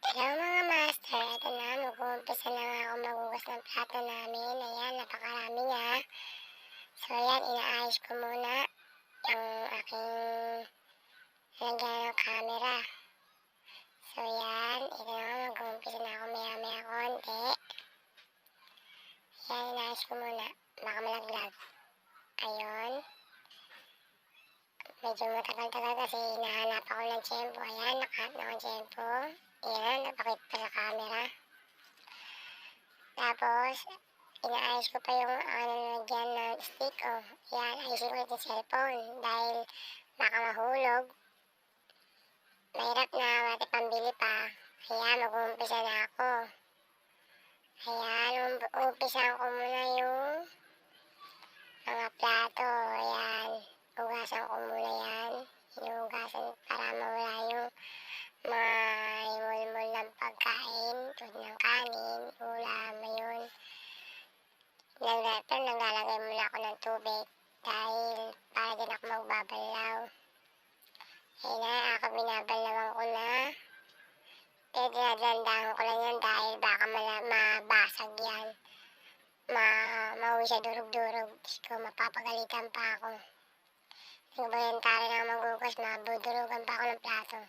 Hello mga master, ito na, mag-uumpisa na nga ako magugas ng plato namin. Ayan, napakarami nga. So ayan, inaayos ko muna yung aking lagyan ng camera. So ayan, ito na, mag-uumpisa na ako maya-maya konti. Ayan, inaayos ko muna, baka malaglag. Ayun. Medyo matagal-tagal kasi hinahanap ako ng tiyempo. Ayan, nakahanap na akong tiyempo. Ayan, napakita pa sa camera. Tapos, inaayos ko pa yung nalagyan ng stick. Oh, ayan, ayusin ko yung cellphone. Dahil baka mahulog. Mahirap na, mati pambili pa. Ayan, mag-uumpisa na ako. Ayan, uumpisahan ko muna yung mga plato. Ayan, hugasan ko muna yan. Hinuhugasan para mawala yung mga himul-mul ng pagkain, tulad ng kanin, ulam, ayun. Pero naglalagay muna ako ng tubig dahil para din ako magbabalaw. Ayun na, ako binabalawan ko na. Pero dinadandahan ko lang yan dahil baka mabasag yan. Mauwi siya durog-durog. Ko mapapagalitan pa ako. Nagbayantari na magugas, mabudurugan pa ako ng plato.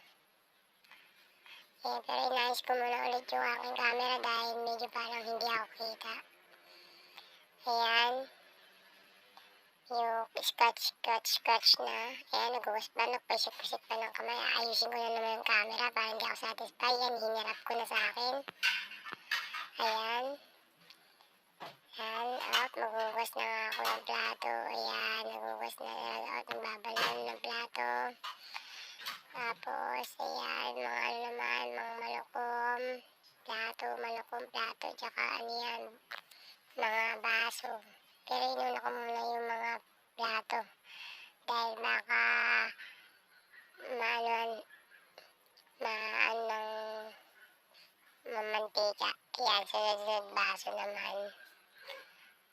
Pero inayos ko muna ulit yung aking camera dahil medyo parang hindi ako kita. Ayan. Yung scratch na. Ayan, nagugas pa, nagpasik-pasik pa ng kamay. Ayusin ko na naman yung camera para hindi ako satisfied. Yan, hinarap ko na sa akin. Ayan. Ayan, magugas na nga ako ng plato. Ayan, nagugas na at nagbabalaw ng plato. Tapos, ayan, mga ano naman, mga malukong plato, tsaka ano yan, mga baso. Pero inuna ko muna yung mga plato. Dahil baka, mamantika. Ayan, sunod-sunod baso naman.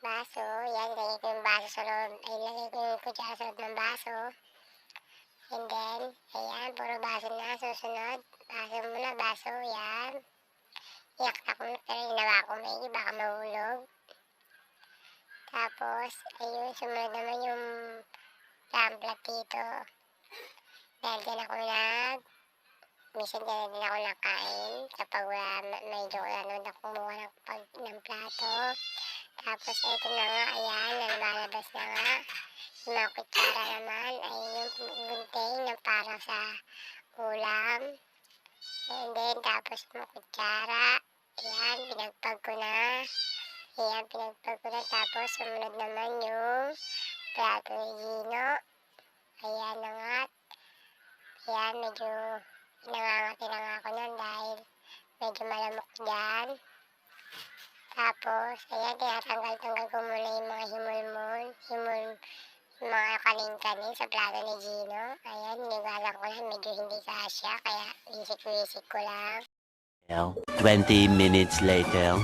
Baso, yan, lagay ko yung baso sa loob. Ay, lagay ko yung kutsara sa loob ng baso. And then, ayan, puro baso na, susunod. Baso muna, baso, yan. Iyak ko na, pero ginawa ko may baka mahulog. Tapos, ayun, sumunod naman yung platito. Dahil din ako minsan din ako nakain. Kapag medyo nanood ako kumuha ng plato. Tapos, ito na nga, ayan, lumalabas na nga. Yung mga kutsara naman ay yung gunting na para sa ulam. And then, tapos yung kutsara. Ayan, pinagpag ko na. Tapos, sumunod naman yung plato ni Gino. Ayan na nga. Ayan, medyo nangangati na nga ako nun dahil medyo malamok dyan. Tapos, ayan, tinatanggal-tanggal ko muna yung mga himul-mul, yung mga kanin-kanin sa plato ni Gino. Ayan, hinigalan ko lang, medyo hindi kasya, kaya wisik-wisik ko lang. 20 minutes later.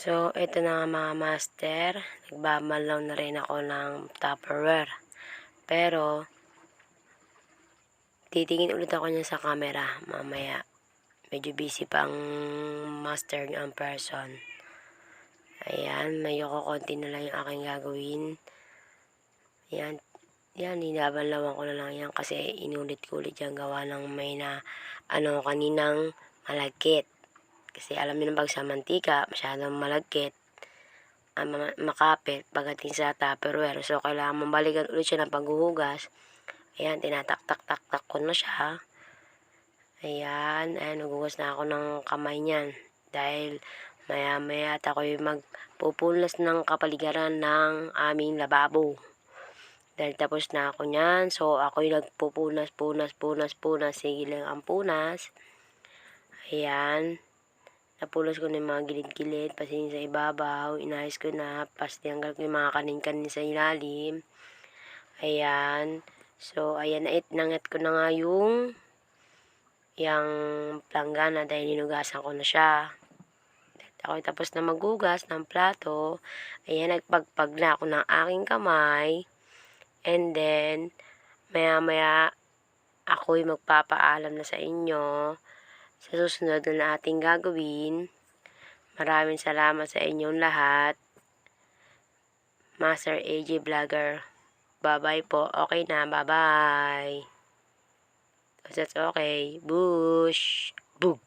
So, ito na nga mga master. Nagbabalaw na rin ako ng Tupperware. Pero, titingin ulit ako niya sa camera mamaya. Medyo busy pa ang master niya ang person. Ayan, medyo konti na lang yung aking gagawin. Ayan, hinabalawan ko na lang yan kasi inulit ko ulit yung gawa ng may na kaninang malagkit. Kasi alam niyo pag sa mantika, masyadong malagkit, makapit pagdating sa Tupperware. So, kailangan mabalikan ulit siya ng paghuhugas. Ayan, tinatak-tak-tak-tak ko na siya. Ayan, nagugas na ako ng kamay niyan. Dahil maya-maya at ako'y magpupunas ng kapaligiran ng aming lababo. Dahil tapos na ako niyan, so ako'y nagpupunas. Sige lang ang punas. Ayan. Napulas ko na yung mga gilid-gilid, pasin sa ibabaw, inayos ko na, tanggal ko yung mga kanin-kanin sa ilalim. Ayan. So, ayan, nangat ko na nga yung planggana dahil hinugasan ko na siya. Ako'y tapos na maghugas ng plato. Ayan, nagpagpag na ako ng aking kamay. And then, maya-maya, ako'y magpapaalam na sa inyo sa susunod na ating gagawin. Maraming salamat sa inyong lahat. Master AJ Vlogger. Bye-bye po. Okay na. Bye-bye. That's okay. Bush. Boop.